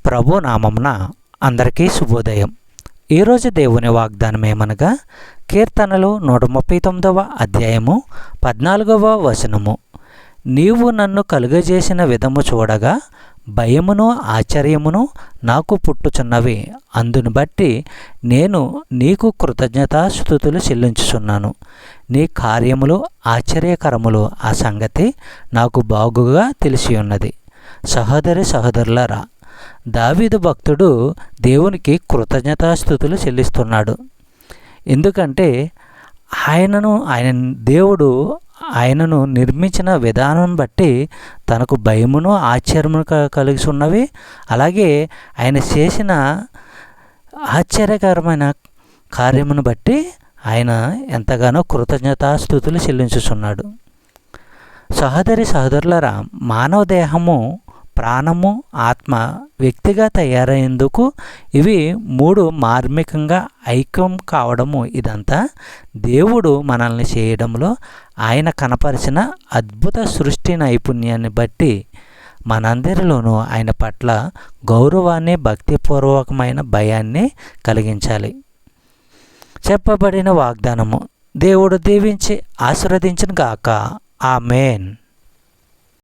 ప్రభు నామమున అందరికీ శుభోదయం. ఈరోజు దేవుని వాగ్దానం ఏమనగా కీర్తనలు 139వ అధ్యాయము 14వ వచనము. నీవు నన్ను కలుగజేసిన విధము చూడగా భయమును ఆశ్చర్యమును నాకు పుట్టుచున్నవి. అందును బట్టి నేను నీకు కృతజ్ఞతాస్తుతులు చెల్లించుచున్నాను. నీ కార్యములు ఆశ్చర్యకరములు, ఆ సంగతి నాకు బాగుగా తెలిసి ఉన్నది. సహోదరులారా, దావీదు భక్తుడు దేవునికి కృతజ్ఞతాస్తుతులు చెల్లిస్తున్నాడు. ఎందుకంటే దేవుడు ఆయనను నిర్మించిన విధానం బట్టి తనకు భయమును ఆశ్చర్యమును కలిగి ఉన్నవి. అలాగే ఆయన చేసిన ఆశ్చర్యకరమైన కార్యమును బట్టి ఆయన ఎంతగానో కృతజ్ఞతాస్తుతులు చెల్లించుచున్నాడు. సహోదరులారా, మానవ దేహము, ప్రాణము, ఆత్మ వ్యక్తిగా తయారయ్యేందుకు ఇవి మూడు మార్మికంగా ఐక్యం కావడము, ఇదంతా దేవుడు మనల్ని చేయడంలో ఆయన కనపరిచిన అద్భుత సృష్టి నైపుణ్యాన్ని బట్టి మనందరిలోనూ ఆయన పట్ల గౌరవాన్ని, భక్తిపూర్వకమైన భయాన్ని కలిగించాలి. చెప్పబడిన వాగ్దానము దేవుడు దీవించి ఆశీర్వదించును గాక. ఆమేన్.